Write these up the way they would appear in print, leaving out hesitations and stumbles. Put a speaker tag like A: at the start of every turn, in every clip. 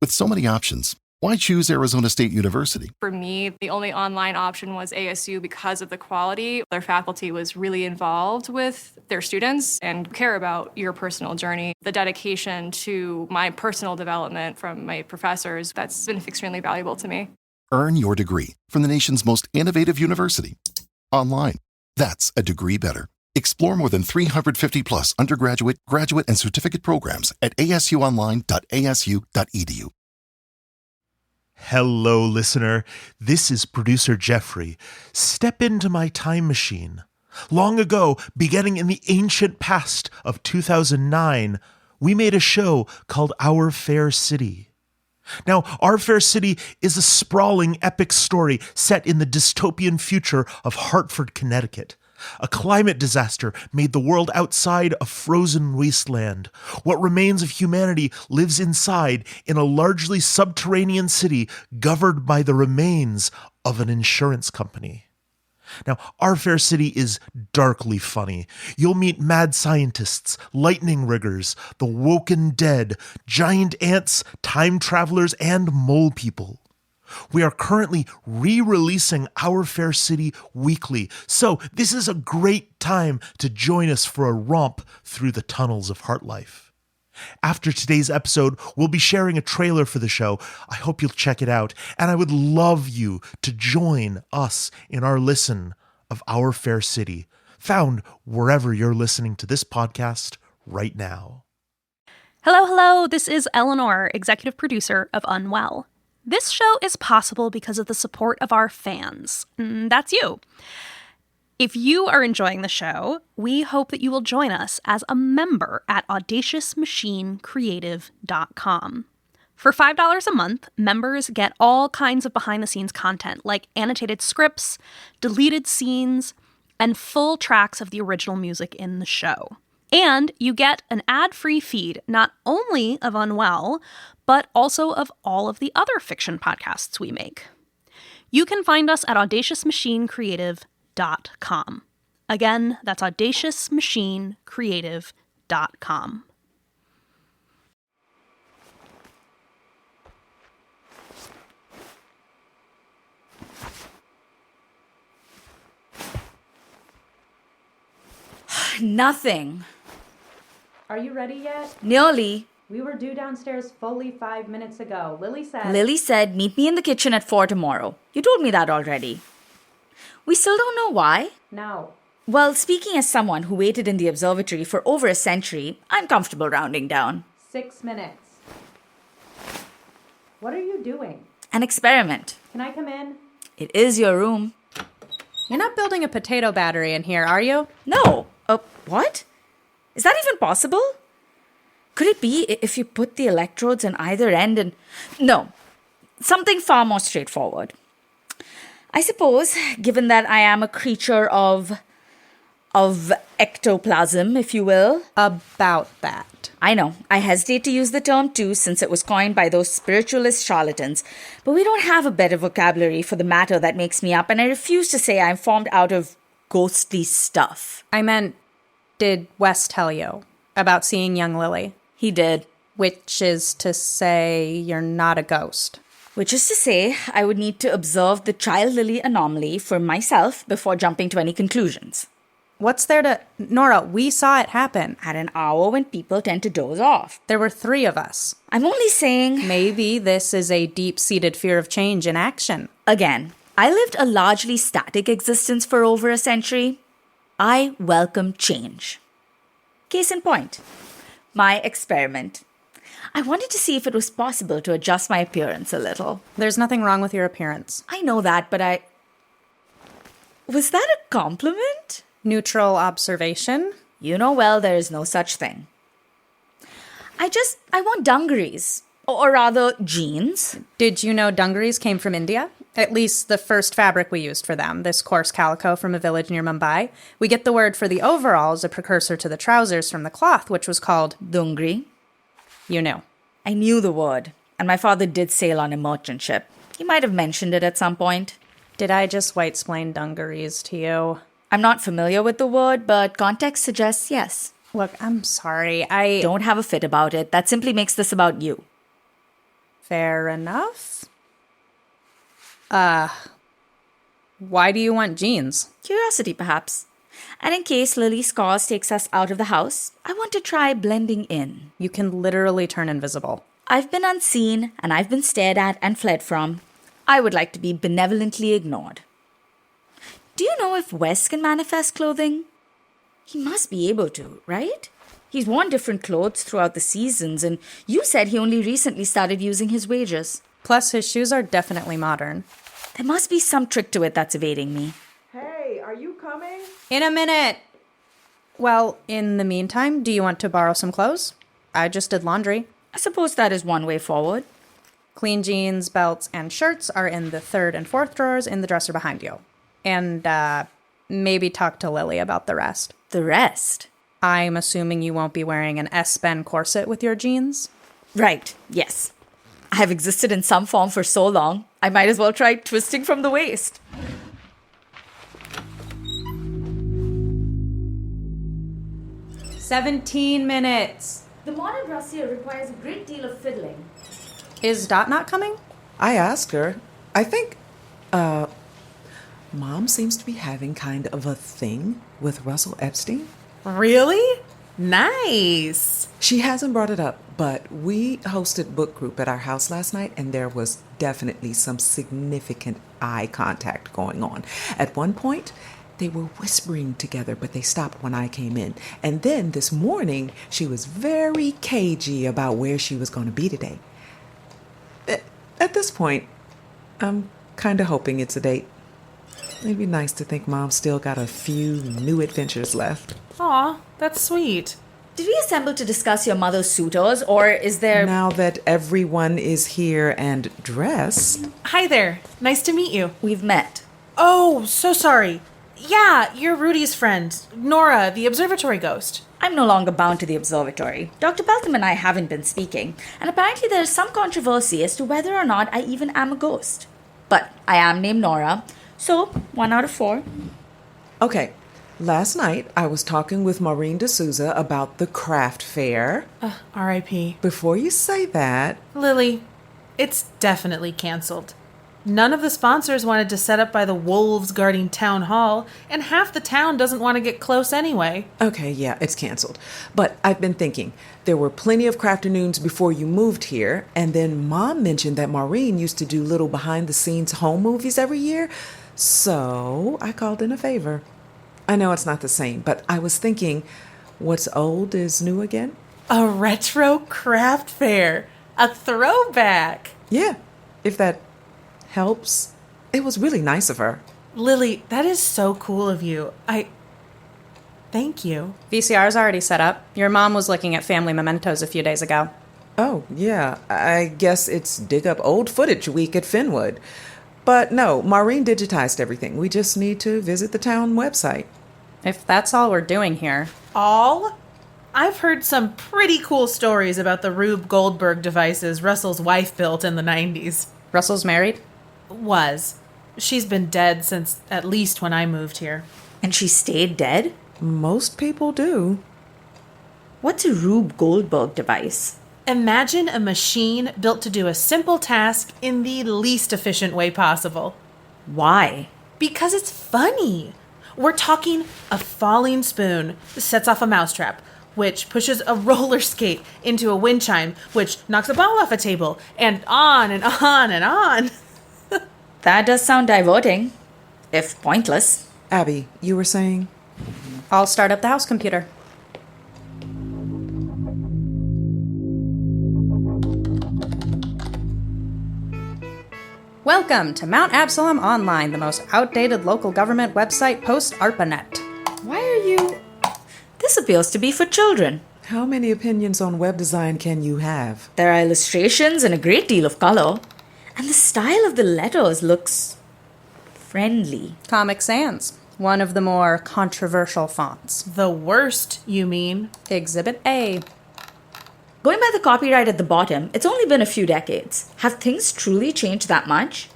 A: With so many options, why choose Arizona State University?
B: For me, the only online option was ASU because of the quality. Their faculty was really involved with their students and care about your personal journey. The dedication to my personal development from my professors, that's been extremely valuable to me.
A: Earn your degree from the nation's most innovative university. Online. That's a degree better. Explore more than 350 plus undergraduate, graduate, and certificate programs at asuonline.asu.edu.
C: Hello, listener. This is producer Jeffrey. Step into my time machine. Long ago, beginning in the ancient past of 2009, we made a show called Our Fair City. Now, Our Fair City is a sprawling, epic story set in the dystopian future of Hartford, Connecticut. A climate disaster made the world outside a frozen wasteland. What remains of humanity lives inside in a largely subterranean city governed by the remains of an insurance company. Now, Our Fair City is darkly funny. You'll meet mad scientists, lightning riggers, the woken dead, giant ants, time travelers, and mole people. We are currently re-releasing Our Fair City weekly, so this is a great time to join us for a romp through the tunnels of HartLife. After today's episode, we'll be sharing a trailer for the show. I hope you'll check it out, and I would love you to join us in our listen of Our Fair City, found wherever you're listening to this podcast right now.
D: Hello, this is Eleanor, executive producer of Unwell. This show is possible because of the support of our fans. That's you. If you are enjoying the show, we hope that you will join us as a member at audaciousmachinecreative.com. For $5 a month, members get all kinds of behind-the-scenes content like annotated scripts, deleted scenes, and full tracks of the original music in the show. And you get an ad-free feed not only of Unwell, but also of all of the other fiction podcasts we make. You can find us at audaciousmachinecreative.com. Again, that's audaciousmachinecreative.com.
E: Nothing.
F: Are you ready yet?
E: Nearly.
F: We were due downstairs fully 5 minutes ago. Lily said,
E: meet me in the kitchen at 4 tomorrow. You told me that already. We still don't know why?
F: No.
E: Well, speaking as someone who waited in the observatory for over a century, I'm comfortable rounding down.
F: 6 minutes. What are you doing?
E: An experiment.
F: Can I come in?
E: It is your room.
F: You're not building a potato battery in here, are you?
E: No. What? Is that even possible? Could it be if you put the electrodes on either end and... No. Something far more straightforward. I suppose, given that I am a creature of ectoplasm, if you will.
F: About that.
E: I know. I hesitate to use the term too, since it was coined by those spiritualist charlatans. But we don't have a better vocabulary for the matter that makes me up, and I refuse to say I'm formed out of ghostly stuff.
F: I meant, did Wes tell you about seeing young Lily?
E: He did.
F: Which is to say you're not a ghost.
E: Which is to say, I would need to observe the child Lily anomaly for myself before jumping to any conclusions.
F: What's there to... Norah, we saw it happen.
E: At an hour when people tend to doze off.
F: There were 3 of us.
E: I'm only saying...
F: Maybe this is a deep-seated fear of change in action.
E: Again, I lived a largely static existence for over a century. I welcome change. Case in point, my experiment. I wanted to see if it was possible to adjust my appearance a little.
F: There's nothing wrong with your appearance.
E: I know that, but Was that a compliment?
F: Neutral observation?
E: You know well there is no such thing. I want dungarees. Or rather, jeans.
F: Did you know dungarees came from India? At least the first fabric we used for them, this coarse calico from a village near Mumbai. We get the word for the overalls, a precursor to the trousers, from the cloth, which was called
E: dungri.
F: You knew.
E: I knew the word, and my father did sail on a merchant ship. He might have mentioned it at some point.
F: Did I just white-splain dungarees to you?
E: I'm not familiar with the word, but context suggests yes.
F: Look, I'm sorry,
E: Don't have a fit about it. That simply makes this about you.
F: Fair enough. Why do you want jeans?
E: Curiosity, perhaps. And in case Lily Scars takes us out of the house, I want to try blending in.
F: You can literally turn invisible.
E: I've been unseen, and I've been stared at and fled from. I would like to be benevolently ignored. Do you know if Wes can manifest clothing? He must be able to, right? He's worn different clothes throughout the seasons, and you said he only recently started using his wages.
F: Plus, his shoes are definitely modern.
E: There must be some trick to it that's evading me.
G: Hey, are you coming?
F: In a minute! Well, in the meantime, do you want to borrow some clothes? I just did laundry.
E: I suppose that is one way forward.
F: Clean jeans, belts, and shirts are in the 3rd and 4th drawers in the dresser behind you. And, maybe talk to Lily about the rest.
E: The rest?
F: I'm assuming you won't be wearing an S-bend corset with your jeans?
E: Right, yes. I have existed in some form for so long, I might as well try twisting from the waist.
F: "17 minutes.
E: The modern brassiere requires a great deal of fiddling.
F: Is Dot not coming?
G: I asked her. I think, Mom seems to be having kind of a thing with Russell Epstein.
H: Really? Nice.
G: She hasn't brought it up, but we hosted book group at our house last night, and there was definitely some significant eye contact going on. At one point, they were whispering together, but they stopped when I came in. And then this morning, she was very cagey about where she was going to be today. At this point, I'm kind of hoping it's a date. It'd be nice to think Mom still got a few new adventures left.
H: Aw, that's sweet.
E: Did we assemble to discuss your mother's suitors, or is there...
G: Now that everyone is here and dressed...
H: Hi there. Nice to meet you.
E: We've met.
H: Oh, so sorry. Yeah, you're Rudy's friend, Norah, the observatory ghost.
E: I'm no longer bound to the observatory. Dr. Beltham and I haven't been speaking, and apparently there is some controversy as to whether or not I even am a ghost. But I am named Norah, so 1 out of 4.
G: Okay, last night I was talking with Maureen D'Souza about the craft fair.
H: R.I.P.
G: Before you say that...
H: Lily, it's definitely canceled. None of the sponsors wanted to set up by the wolves guarding town hall, and half the town doesn't want to get close anyway.
G: Okay, yeah, it's canceled. But I've been thinking, there were plenty of crafternoons before you moved here, and then Mom mentioned that Maureen used to do little behind-the-scenes home movies every year, so I called in a favor. I know it's not the same, but I was thinking, what's old is new again?
H: A retro craft fair. A throwback.
G: Yeah, if that helps. It was really nice of her.
H: Lily, that is so cool of you. Thank you.
F: VCR's already set up. Your mom was looking at family mementos a few days ago.
G: Oh, yeah, I guess it's dig up old footage week at Fenwood. But no, Maureen digitized everything. We just need to visit the town website.
F: If that's all we're doing here.
H: All? I've heard some pretty cool stories about the Rube Goldberg devices Russell's wife built in the 90s.
F: Russell's married?
H: Was. She's been dead since at least when I moved here.
E: And she stayed dead?
G: Most people do.
E: What's a Rube Goldberg device?
H: Imagine a machine built to do a simple task in the least efficient way possible.
E: Why?
H: Because it's funny. We're talking a falling spoon sets off a mousetrap, which pushes a roller skate into a wind chime, which knocks a ball off a table, and on and on and on.
E: That does sound diverting, if pointless.
G: Abbie, you were saying?
F: I'll start up the house computer. Welcome to Mount Absalom Online, the most outdated local government website post-ARPANET.
E: Why are you... This appears to be for children.
G: How many opinions on web design can you have?
E: There are illustrations and a great deal of color. And the style of the letters looks... friendly.
F: Comic Sans, one of the more controversial fonts.
H: The worst, you mean?
F: Exhibit A.
E: Going by the copyright at the bottom, it's only been a few decades. Have things truly changed that much?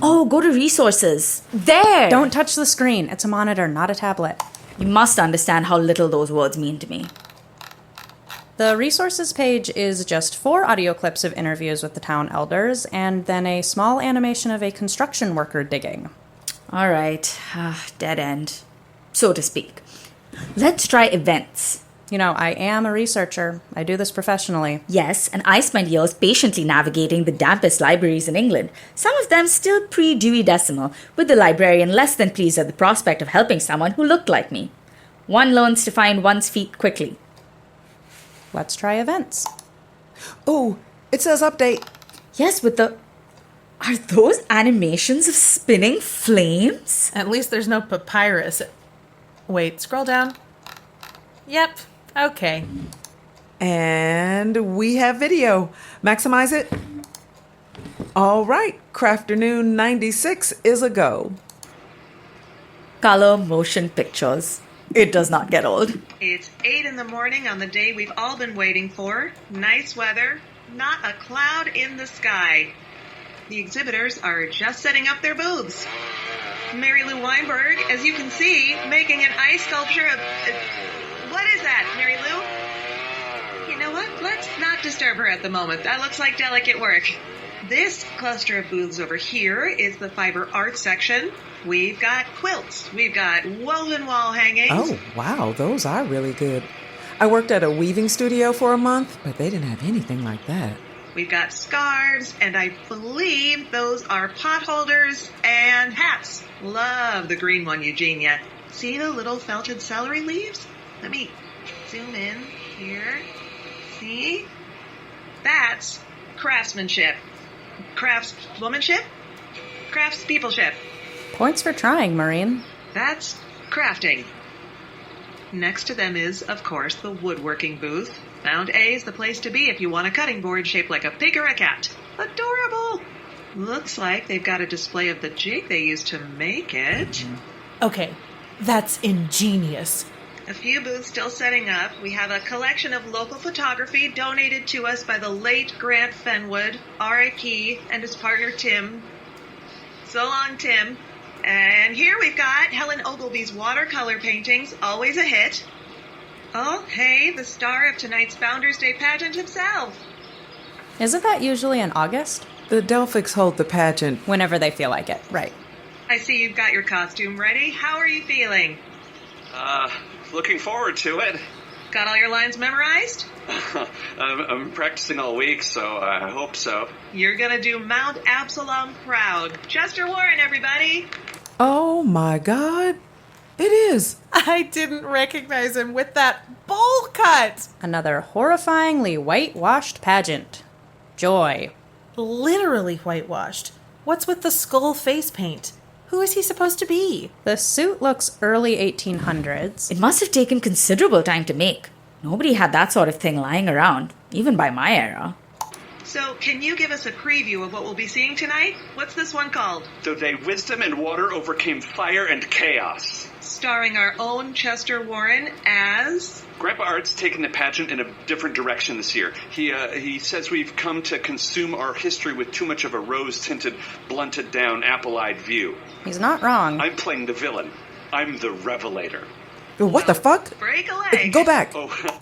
E: Oh, go to resources. There!
F: Don't touch the screen. It's a monitor, not a tablet.
E: You must understand how little those words mean to me.
F: The resources page is just 4 audio clips of interviews with the town elders, and then a small animation of a construction worker digging.
E: All right, dead end, so to speak. Let's try events.
F: You know, I am a researcher. I do this professionally.
E: Yes, and I spent years patiently navigating the dampest libraries in England, some of them still pre-Dewey Decimal, with the librarian less than pleased at the prospect of helping someone who looked like me. One learns to find one's feet quickly.
F: Let's try events.
G: Oh, it says update.
E: Yes, with the... Are those animations of spinning flames?
H: At least there's no papyrus. Wait, scroll down. Yep, okay.
G: And we have video. Maximize it. All right, Crafternoon 96 is a go.
E: Color motion pictures. It does not get old.
I: It's 8 in the morning on the day we've all been waiting for. Nice weather, not a cloud in the sky. The exhibitors are just setting up their booths. Mary Lou Weinberg, as you can see, making an ice sculpture of... what is that, Mary Lou? You know what? Let's not disturb her at the moment. That looks like delicate work. This cluster of booths over here is the fiber art section. We've got quilts. We've got woven wall hangings.
G: Oh, wow, those are really good. I worked at a weaving studio for a month, but they didn't have anything like that.
I: We've got scarves, and I believe those are pot holders and hats. Love the green one, Eugenia. See the little felted celery leaves? Let me zoom in here. See? That's craftsmanship. Craftswomanship? Craftspeopleship.
F: Points for trying, Maureen.
I: That's crafting. Next to them is, of course, the woodworking booth. Mound A is the place to be if you want a cutting board shaped like a pig or a cat. Adorable! Looks like they've got a display of the jig they used to make it.
H: Okay, that's ingenious.
I: A few booths still setting up. We have a collection of local photography donated to us by the late Grant Fenwood, R.I.P., and his partner Tim. So long, Tim. And here we've got Helen Ogilvy's watercolor paintings, always a hit. Oh, hey, the star of tonight's Founders Day pageant himself.
F: Isn't that usually in August?
G: The Delphics hold the pageant.
F: Whenever they feel like it, right.
I: I see you've got your costume ready. How are you feeling?
J: Looking forward to it.
I: Got all your lines memorized?
J: I'm practicing all week, so I hope so.
I: You're gonna do Mount Absalom proud. Chester Warren, everybody!
G: Oh my God, it is.
H: I didn't recognize him with that bowl cut.
F: Another horrifyingly whitewashed pageant. Joy.
H: Literally whitewashed. What's with the skull face paint? Who is he supposed to be?
F: The suit looks early 1800s.
E: It must have taken considerable time to make. Nobody had that sort of thing lying around, even by my era.
I: So, can you give us a preview of what we'll be seeing tonight? What's this one called?
J: The day wisdom and water overcame fire and chaos.
I: Starring our own Chester Warren as...
J: Grandpa Art's taking the pageant in a different direction this year. He says we've come to consume our history with too much of a rose-tinted, blunted-down, apple-eyed view.
F: He's not wrong.
J: I'm playing the villain. I'm the revelator.
G: What the fuck?
I: Break a leg.
G: Go back.
J: Oh,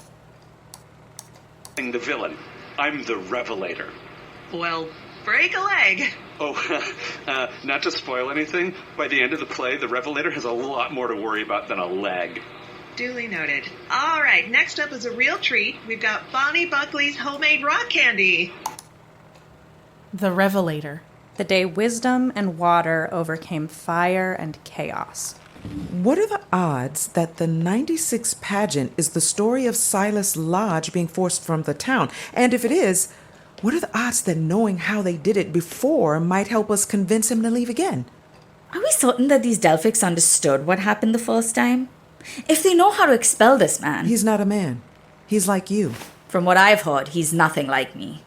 J: playing the villain. I'm the revelator.
I: Well, break a leg.
J: Oh, not to spoil anything, by the end of the play, the revelator has a lot more to worry about than a leg.
I: Duly noted. All right, next up is a real treat. We've got Bonnie Buckley's homemade rock candy.
H: The Revelator.
F: The day wisdom and water overcame fire and chaos.
G: What are the odds that the 96 pageant is the story of Silas Lodge being forced from the town? And if it is, what are the odds that knowing how they did it before might help us convince him to leave again?
E: Are we certain that these Delphics understood what happened the first time? If they know how to expel this man...
G: He's not a man. He's like you.
E: From what I've heard, he's nothing like me.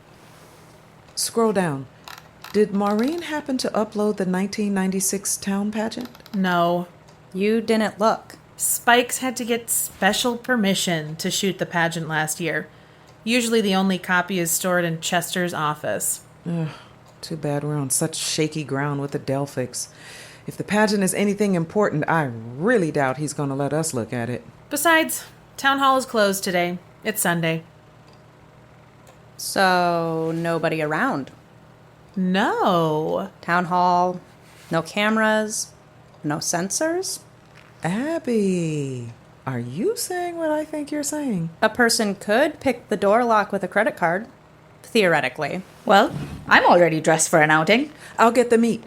G: Scroll down. Did Maureen happen to upload the 1996 town pageant?
H: No.
F: You didn't look.
H: Spikes had to get special permission to shoot the pageant last year. Usually the only copy is stored in Chester's office.
G: Ugh, too bad we're on such shaky ground with the Delphics. If the pageant is anything important, I really doubt he's going to let us look at it.
H: Besides, town hall is closed today. It's Sunday.
F: So, nobody around.
H: No.
F: Town hall, no cameras, no sensors.
G: Abbie, are you saying what I think you're saying?
F: A person could pick the door lock with a credit card, theoretically.
E: Well, I'm already dressed for an outing.
G: I'll get the meat.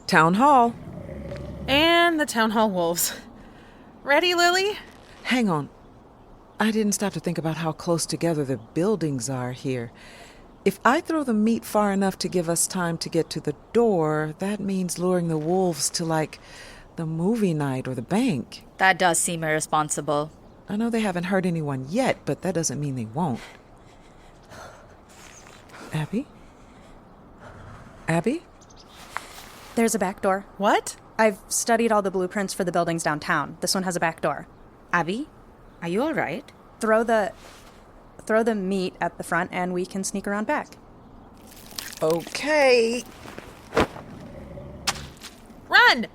G: Town hall.
H: And the town hall wolves. Ready, Lily?
G: Hang on. I didn't stop to think about how close together the buildings are here. If I throw the meat far enough to give us time to get to the door, that means luring the wolves to, like, the movie night or the bank.
E: That does seem irresponsible.
G: I know they haven't hurt anyone yet, but that doesn't mean they won't. Abbie? Abbie?
F: There's a back door.
H: What?
F: I've studied all the blueprints for the buildings downtown. This one has a back door.
E: Abbie, are you all right?
F: Throw the meat at the front and we can sneak around back.
G: Okay.
H: Run!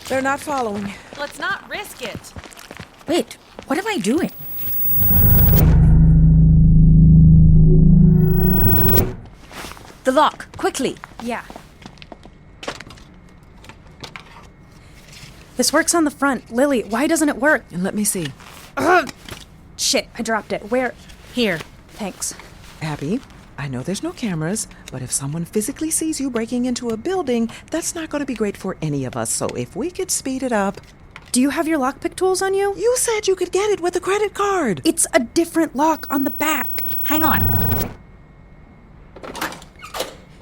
G: They're not following.
H: Let's not risk it.
E: Wait, what am I doing? The lock, quickly.
F: Yeah. This works on the front. Lily, why doesn't it work?
G: And let me see.
F: Shit, I dropped it. Where?
H: Here.
F: Thanks.
G: Abbie, I know there's no cameras, but if someone physically sees you breaking into a building, that's not going to be great for any of us. So if we could speed it up...
F: Do you have your lockpick tools on you?
G: You said you could get it with a credit card.
F: It's a different lock on the back.
E: Hang on.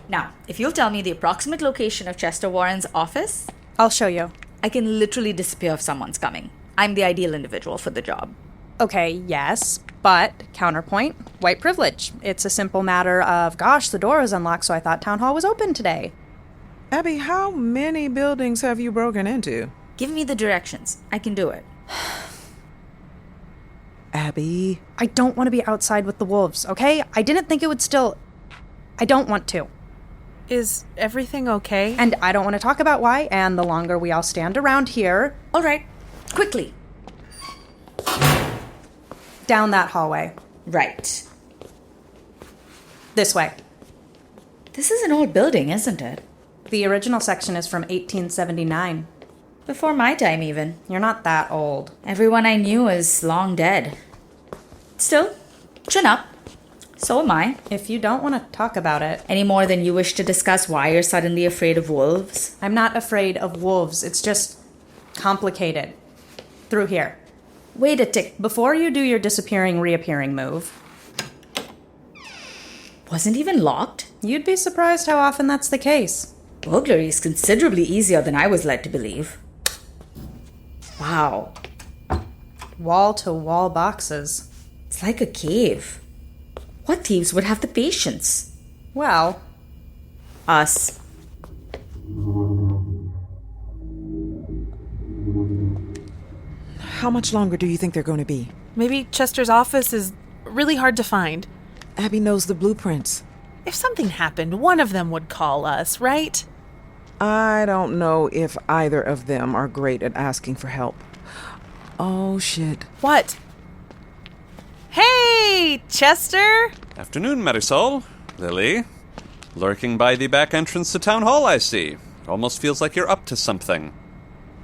E: Now, if you'll tell me the approximate location of Chester Warren's office,
F: I'll show you.
E: I can literally disappear if someone's coming. I'm the ideal individual for the job.
F: Okay, yes, but counterpoint, white privilege. It's a simple matter of, gosh, the door is unlocked, so I thought town hall was open today.
G: Abbie, how many buildings have you broken into?
E: Give me the directions. I can do it.
G: Abbie.
F: I don't want to be outside with the wolves, okay? I didn't think it would still... I don't want to.
H: Is everything okay?
F: And I don't want to talk about why, and the longer we all stand around here...
E: All right, quickly.
F: Down that hallway.
E: Right.
F: This way.
E: This is an old building, isn't it?
F: The original section is from 1879.
E: Before my time, even.
F: You're not that old.
E: Everyone I knew is long dead. Still, chin up. So am I.
F: If you don't want to talk about it...
E: Any more than you wish to discuss why you're suddenly afraid of wolves?
F: I'm not afraid of wolves. It's just complicated. Through here.
E: Wait a tick.
F: Before you do your disappearing, reappearing move...
E: Wasn't even locked?
F: You'd be surprised how often that's the case.
E: Burglary is considerably easier than I was led to believe. Wow.
F: Wall-to-wall boxes.
E: It's like a cave. What thieves would have the patience?
F: Well...
E: Us.
G: How much longer do you think they're going to be?
H: Maybe Chester's office is really hard to find.
G: Abbie knows the blueprints.
H: If something happened, one of them would call us, right?
G: I don't know if either of them are great at asking for help. Oh, shit.
H: What? Hey, Chester!
J: Afternoon, Marisol. Lily. Lurking by the back entrance to Town Hall, I see. Almost feels like you're up to something.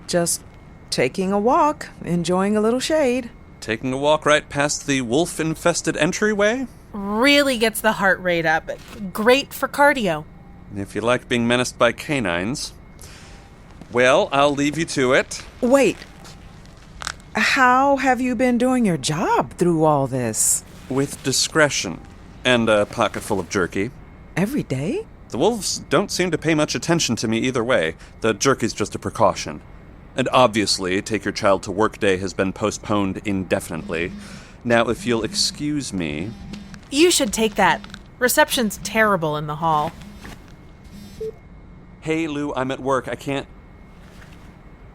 G: Just taking a walk, enjoying a little shade.
J: Taking a walk right past the wolf-infested entryway?
H: Really gets the heart rate up. Great for cardio.
J: If you like being menaced by canines. Well, I'll leave you to it.
G: Wait. How have you been doing your job through all this?
J: With discretion. And a pocket full of jerky.
G: Every day?
J: The wolves don't seem to pay much attention to me either way. The jerky's just a precaution. And obviously, Take Your Child to Work Day has been postponed indefinitely. Now, if you'll excuse me...
H: You should take that. Reception's terrible in the hall.
J: Hey, Lou, I'm at work. I can't...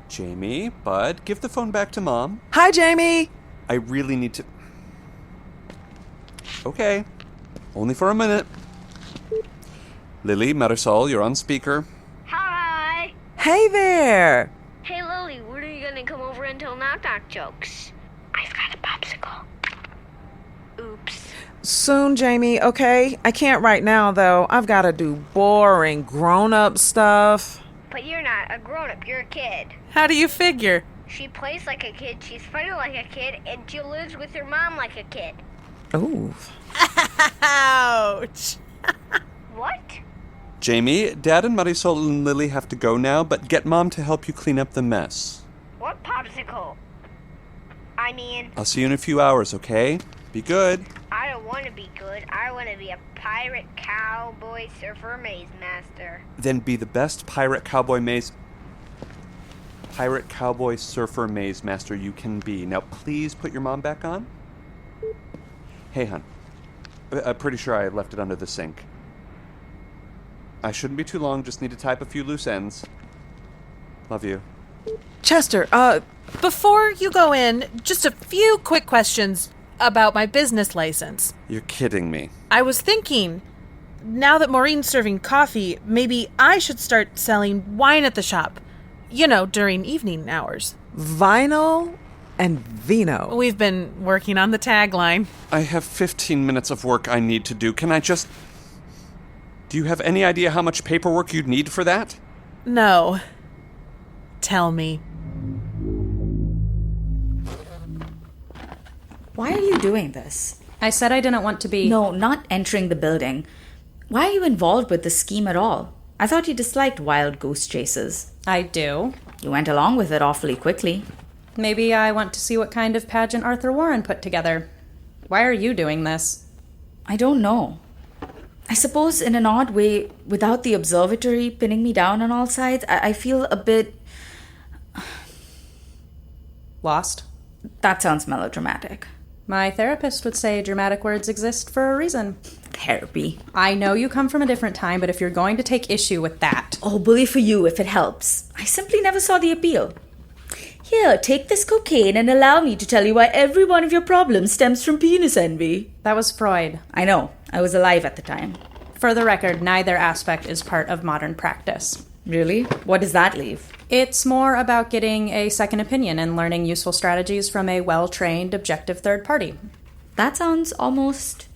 J: Jamie, Bud, give the phone back to Mom.
G: Hi, Jamie!
J: I really need to... Okay. Only for a minute. Lily, Marisol, you're on speaker.
K: Hi!
G: Hey there!
K: Hey, Lily, when are you gonna come over and tell knock-knock jokes? I've got a popsicle. Oops.
G: Soon, Jamie, okay? I can't right now, though. I've got to do boring grown-up stuff.
K: But you're not a grown-up, you're a kid.
H: How do you figure?
K: She plays like a kid, she's funny like a kid, and she lives with her mom like a kid.
G: Ooh.
H: Ouch.
K: What?
J: Jamie, Dad and Marisol and Lily have to go now, but get Mom to help you clean up the mess.
K: What popsicle? I mean,
J: I'll see you in a few hours, okay? Be good.
K: I don't want to be good. I want to be a pirate, cowboy, surfer, maze master.
J: Then be the best pirate, cowboy, surfer, maze master you can be. Now, please put your mom back on. Hey, hon. I'm pretty sure I left it under the sink. I shouldn't be too long, just need to tie up a few loose ends. Love you.
G: Chester,
H: Before you go in, just a few quick questions about my business license.
J: You're kidding me.
H: I was thinking, now that Maureen's serving coffee, maybe I should start selling wine at the shop. You know, during evening hours.
G: vinyl and vino.
H: We've been working on the tagline.
J: I have 15 minutes of work I need to do. Can I just... Do you have any idea how much paperwork you'd need for that?
H: No. Tell me.
E: Why are you doing this?
F: I said I didn't want to be...
E: No, not entering the building. Why are you involved with this scheme at all? I thought you disliked wild goose chases.
F: I do.
E: You went along with it awfully quickly.
F: Maybe I want to see what kind of pageant Arthur Warren put together. Why are you doing this?
E: I don't know. I suppose in an odd way, without the observatory pinning me down on all sides, I feel a bit...
F: Lost?
E: That sounds melodramatic.
F: My therapist would say dramatic words exist for a reason.
E: Therapy.
F: I know you come from a different time, but if you're going to take issue with that...
E: Oh, bully for you if it helps. I simply never saw the appeal. Here, take this cocaine and allow me to tell you why every one of your problems stems from penis envy.
F: That was Freud.
E: I know. I was alive at the time.
F: For the record, neither aspect is part of modern practice.
E: Really? What does that leave?
F: It's more about getting a second opinion and learning useful strategies from a well-trained, objective third party.
E: That sounds almost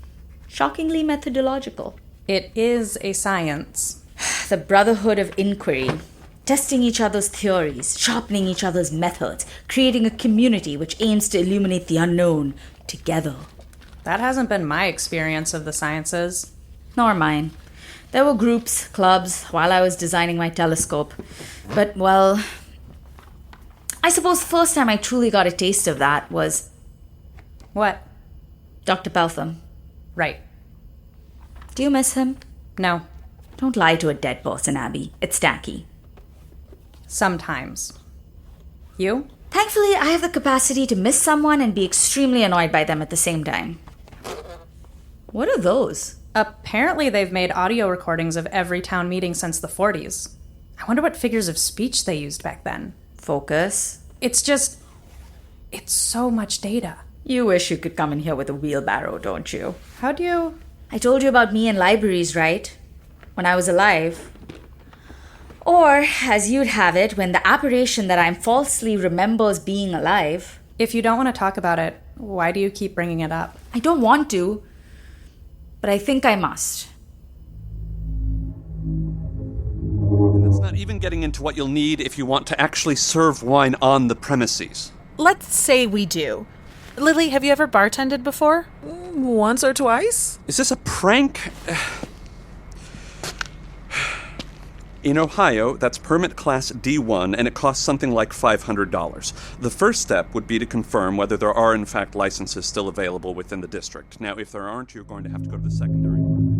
E: shockingly methodological.
F: It is a science.
E: The brotherhood of inquiry. Testing each other's theories, sharpening each other's methods, creating a community which aims to illuminate the unknown together.
F: That hasn't been my experience of the sciences.
E: Nor mine. There were groups, clubs, while I was designing my telescope. But, well, I suppose the first time I truly got a taste of that was...
F: What?
E: Dr. Peltham.
F: Right.
E: Do you miss him?
F: No.
E: Don't lie to a dead person, Abbie. It's tacky.
F: Sometimes. You?
E: Thankfully, I have the capacity to miss someone and be extremely annoyed by them at the same time. What are those?
F: Apparently they've made audio recordings of every town meeting since the 40s. I wonder what figures of speech they used back then.
E: Focus.
F: It's so much data.
E: You wish you could come in here with a wheelbarrow, don't you?
F: How'd you...
E: I told you about me and libraries, right? When I was alive. Or, as you'd have it, when the apparition that I'm falsely remembers being alive.
F: If you don't want to talk about it, why do you keep bringing it up?
E: I don't want to, but I think I must.
J: And that's not even getting into what you'll need if you want to actually serve wine on the premises.
H: Let's say we do. Lily, have you ever bartended before?
G: Once or twice?
J: Is this a prank? In Ohio, that's permit class D1, and it costs something like $500. The first step would be to confirm whether there are, in fact, licenses still available within the district. Now, if there aren't, you're going to have to go to the secondary market.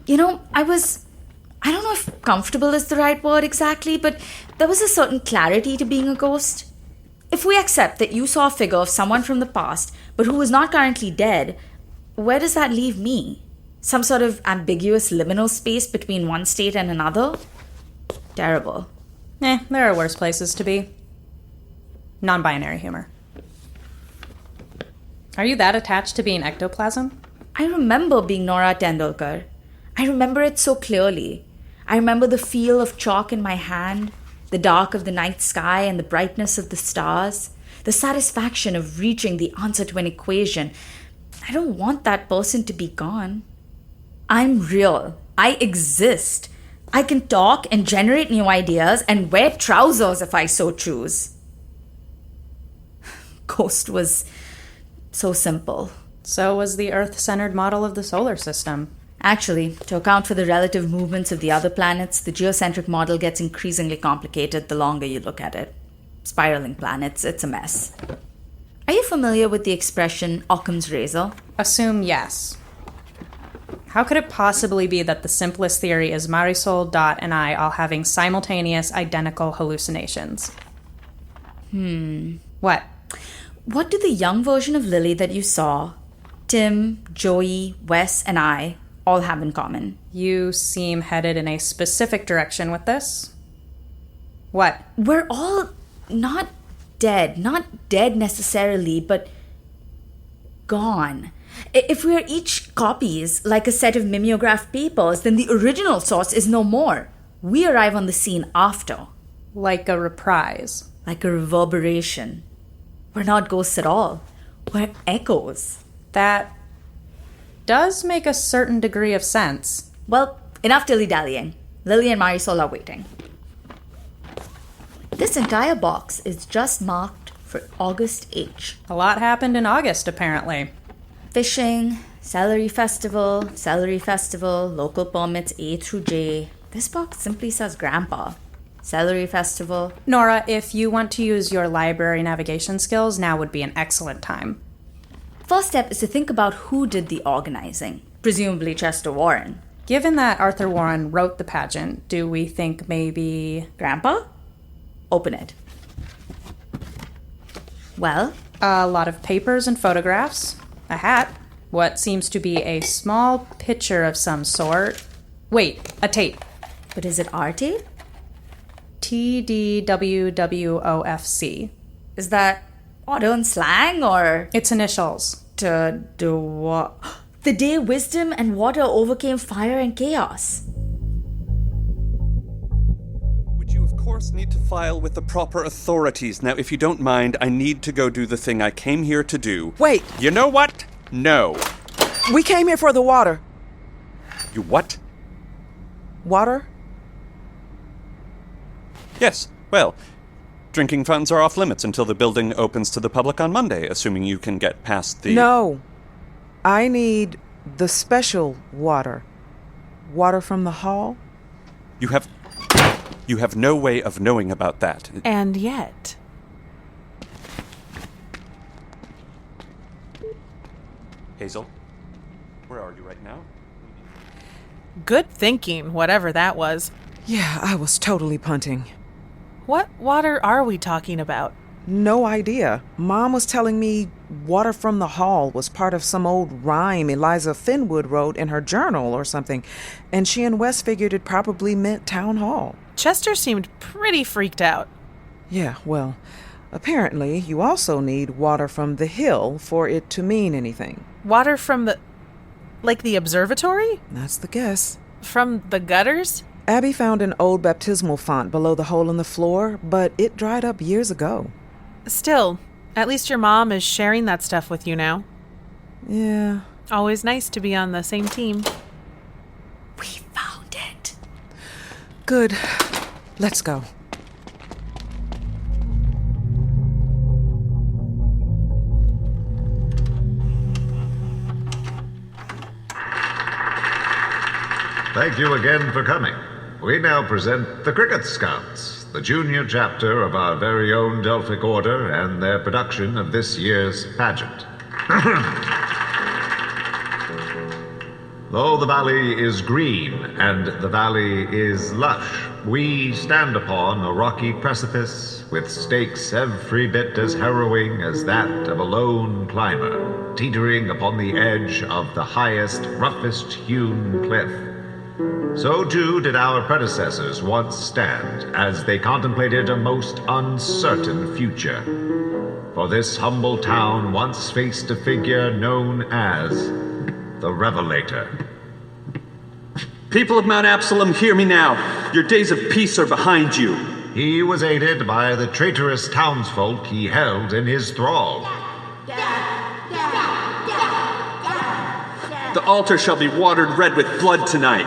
E: You know, I don't know if comfortable is the right word exactly, but there was a certain clarity to being a ghost. If we accept that you saw a figure of someone from the past, but who is not currently dead, where does that leave me? Some sort of ambiguous liminal space between one state and another? Terrible.
F: There are worse places to be. Non-binary humor. Are you that attached to being ectoplasm?
E: I remember being Norah Tendolkar. I remember it so clearly. I remember the feel of chalk in my hand, the dark of the night sky and the brightness of the stars, the satisfaction of reaching the answer to an equation. I don't want that person to be gone. I'm real. I exist. I can talk and generate new ideas and wear trousers if I so choose. Ghost was so simple.
F: So was the Earth-centered model of the solar system.
E: Actually, to account for the relative movements of the other planets, the geocentric model gets increasingly complicated the longer you look at it. Spiraling planets, it's a mess. Are you familiar with the expression Occam's razor?
F: Assume yes. How could it possibly be that the simplest theory is Marisol, Dot, and I all having simultaneous, identical hallucinations? What?
E: What do the young version of Lily that you saw, Tim, Joey, Wes, and I, all have in common?
F: You seem headed in a specific direction with this. What?
E: We're all not dead necessarily, but gone. If we are each copies, like a set of mimeographed papers, then the original source is no more. We arrive on the scene after.
F: Like a reprise.
E: Like a reverberation. We're not ghosts at all. We're echoes.
F: That does make a certain degree of sense.
E: Well, enough dilly-dallying. Lily and Marisol are waiting. This entire box is just marked for August H.
F: A lot happened in August, apparently.
E: Fishing, celery festival, local permits A through J. This box simply says Grandpa. Celery festival.
F: Norah, if you want to use your library navigation skills, now would be an excellent time.
E: First step is to think about who did the organizing. Presumably Chester Warren.
F: Given that Arthur Warren wrote the pageant, do we think maybe...
E: Grandpa? Open it. Well?
F: A lot of papers and photographs. A hat. What seems to be a small picture of some sort. Wait, a tape.
E: But is it our tape?
F: TDWWOFC.
E: Is that modern slang or...
F: Its initials.
E: The day wisdom and water overcame fire and chaos.
J: Which you, of course, need to file with the proper authorities. Now, if you don't mind, I need to go do the thing I came here to do.
L: Wait.
J: You know what? No.
L: We came here for the water.
J: You what?
L: Water?
J: Yes, well, drinking fountains are off limits until the building opens to the public on Monday, assuming you can get past the...
L: No. I need the special water. Water from the hall?
J: You have no way of knowing about that.
H: And yet...
J: Hazel, where are you right now?
H: Good thinking, whatever that was.
L: Yeah, I was totally punting.
H: What water are we talking about?
L: No idea. Mom was telling me water from the hall was part of some old rhyme Eliza Finwood wrote in her journal or something, and she and Wes figured it probably meant town hall.
H: Chester seemed pretty freaked out.
L: Yeah, well, apparently you also need water from the hill for it to mean anything.
H: Water from the... like the observatory?
L: That's the guess.
H: From the gutters?
L: Abbie found an old baptismal font below the hole in the floor, but it dried up years ago.
H: Still, at least your mom is sharing that stuff with you now.
L: Yeah.
H: Always nice to be on the same team.
E: We found it.
L: Good. Let's go.
M: Thank you again for coming. We now present the Cricket Scouts, the junior chapter of our very own Delphic Order, and their production of this year's pageant. Though the valley is green and the valley is lush, we stand upon a rocky precipice with stakes every bit as harrowing as that of a lone climber, teetering upon the edge of the highest, roughest-hewn cliff. So too did our predecessors once stand as they contemplated a most uncertain future. For this humble town once faced a figure known as the Revelator.
N: People of Mount Absalom, hear me now. Your days of peace are behind you.
M: He was aided by the traitorous townsfolk he held in his thrall.
N: The altar shall be watered red with blood tonight.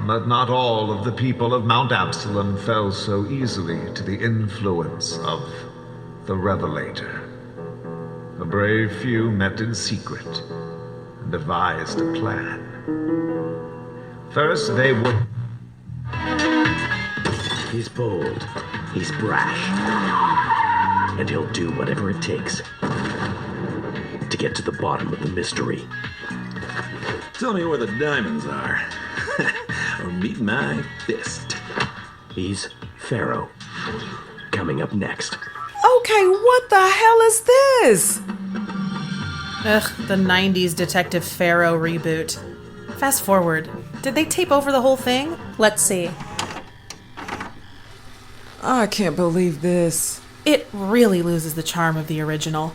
M: But not all of the people of Mount Absalom fell so easily to the influence of the Revelator. A brave few met in secret and devised a plan. First, they would...
O: He's bold, he's brash, and he'll do whatever it takes to get to the bottom of the mystery.
P: Tell me where the diamonds are, or meet my fist.
O: He's Farrow. Coming up next.
L: Okay, what the hell is this?
H: Ugh, the 90s Detective Farrow reboot. Fast forward. Did they tape over the whole thing?
F: Let's see.
L: I can't believe this.
H: It really loses the charm of the original.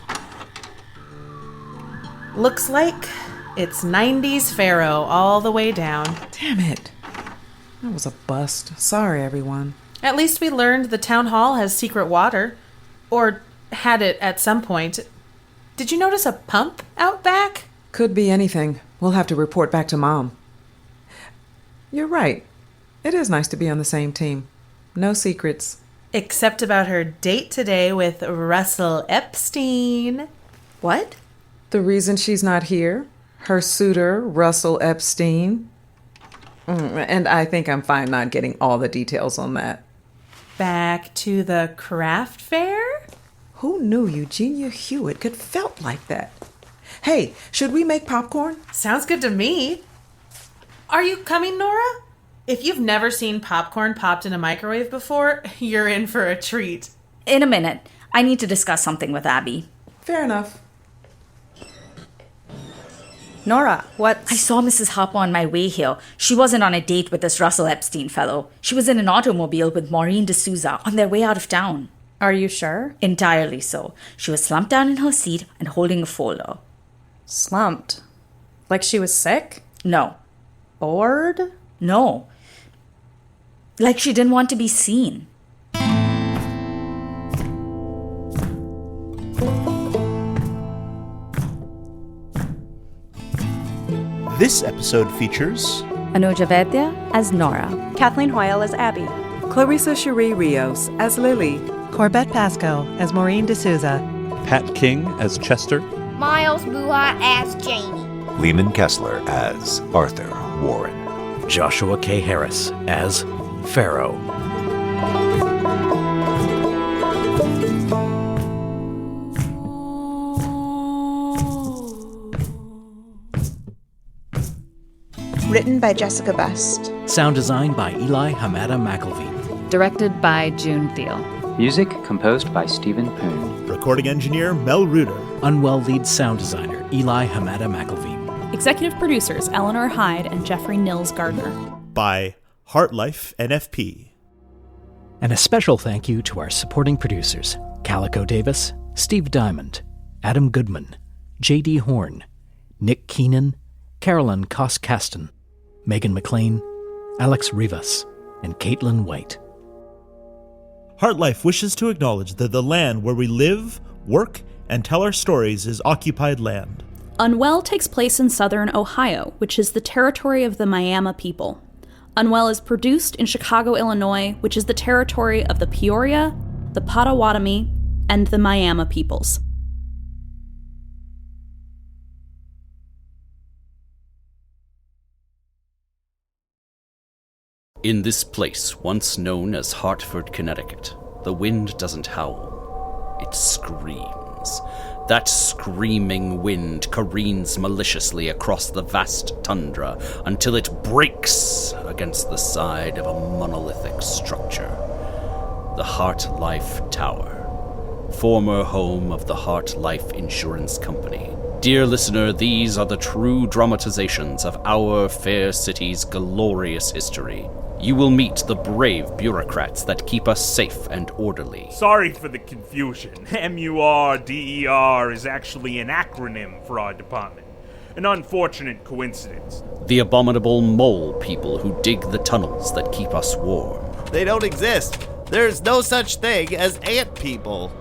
H: Looks like it's 90s Farrow all the way down.
L: Damn it. That was a bust. Sorry, everyone.
H: At least we learned the town hall has secret water. Or had it at some point. Did you notice a pump out back?
L: Could be anything. We'll have to report back to Mom. You're right. It is nice to be on the same team. No secrets.
H: Except about her date today with Russell Epstein.
E: What?
L: The reason she's not here? Her suitor, Russell Epstein. And I think I'm fine not getting all the details on that.
H: Back to the craft fair?
L: Who knew Eugenia Hewitt could felt like that? Hey, should we make popcorn?
H: Sounds good to me. Are you coming, Norah? If you've never seen popcorn popped in a microwave before, you're in for a treat.
E: In a minute. I need to discuss something with Abbie.
L: Fair enough.
F: Norah,
E: I saw Mrs. Harper on my way here. She wasn't on a date with this Russell Epstein fellow. She was in an automobile with Maureen D'Souza on their way out of town.
F: Are you sure?
E: Entirely so. She was slumped down in her seat and holding a folder.
F: Slumped? Like she was sick?
E: No.
F: Bored?
E: No. Like she didn't want to be seen.
C: This episode features
E: Anuja Vaidya as Norah,
F: Kathleen Hoil as Abbie,
L: Clarisa Cherie Rios as Lily,
Q: Corrbette Pasko as Maureen D'Souza,
J: Pat King as Chester,
K: Miles Buha as Jamie,
R: Leeman Kessler as Arthur Warren,
O: Joshua K. Harris as Farrow.
Q: written by Jessica Best.
S: Sound design by Eli Hamada McIlveen.
T: Directed by June Thiele.
U: Music composed by Stephen Poon.
C: Recording engineer Mel Ruder.
S: Unwell lead sound designer Eli Hamada McIlveen.
D: Executive producers Eleanor, Hyde, and Jeffrey Nils Gardner.
C: By HartLife NFP.
S: And a special thank you to our supporting producers, Calico Davis, Steve Diamond, Adam Goodman, J.D. Horn, Nick Keenan, Carolyn Koss-Kasten, Megan McLean, Alex Rivas, and Caitlin White.
C: HartLife wishes to acknowledge that the land where we live, work, and tell our stories is occupied land.
D: Unwell takes place in southern Ohio, which is the territory of the Miami people. Unwell is produced in Chicago, Illinois, which is the territory of the Peoria, the Potawatomi, and the Miami peoples.
V: In this place, once known as Hartford, Connecticut, the wind doesn't howl. It screams. That screaming wind careens maliciously across the vast tundra until it breaks against the side of a monolithic structure. The HartLife Tower, former home of the HartLife Insurance Company. Dear listener, these are the true dramatizations of our fair city's glorious history. You will meet the brave bureaucrats that keep us safe and orderly.
W: Sorry for the confusion. MURDER is actually an acronym for our department.
A: An unfortunate coincidence.
V: The abominable mole people who dig the tunnels that keep us warm.
B: They don't exist. There's no such thing as ant people.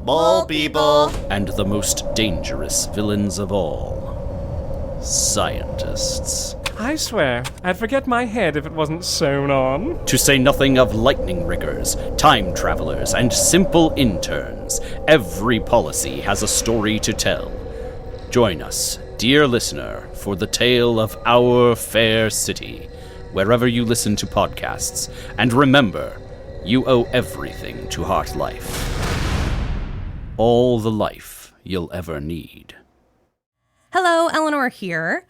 B: Mole people.
V: And the most dangerous villains of all. Scientists.
W: I swear, I'd forget my head if it wasn't sewn on.
V: To say nothing of lightning riggers, time travelers, and simple interns. Every policy has a story to tell. Join us, dear listener, for the tale of our fair city, wherever you listen to podcasts. And remember, you owe everything to HartLife. All the life you'll ever need.
D: Hello, Eleanor here,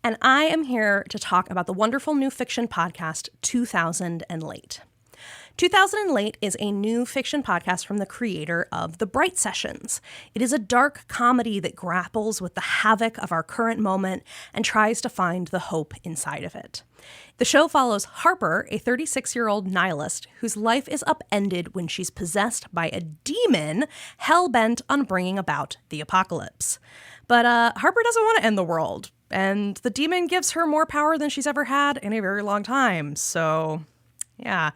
D: and I am here to talk about the wonderful new fiction podcast, 2000 and Late. 2000 and Late is a new fiction podcast from the creator of The Bright Sessions. It is a dark comedy that grapples with the havoc of our current moment and tries to find the hope inside of it. The show follows Harper, a 36-year-old nihilist whose life is upended when she's possessed by a demon hell-bent on bringing about the apocalypse. But Harper doesn't want to end the world, and the demon gives her more power than she's ever had in a very long time. So, yeah.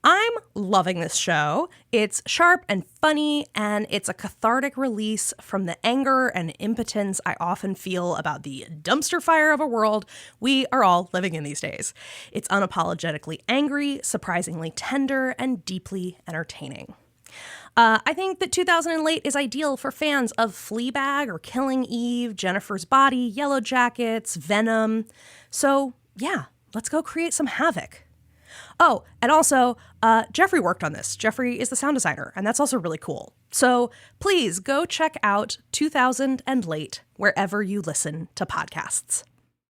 D: I'm loving this show. It's sharp and funny, and it's a cathartic release from the anger and impotence I often feel about the dumpster fire of a world we are all living in these days. It's unapologetically angry, surprisingly tender, and deeply entertaining. I think that 2000 and Late is ideal for fans of Fleabag or Killing Eve, Jennifer's Body, Yellow Jackets, Venom. So, yeah, let's go create some havoc. Oh, and also, Jeffrey worked on this. Jeffrey is the sound designer, and that's also really cool. So please go check out 2000 and Late wherever you listen to podcasts.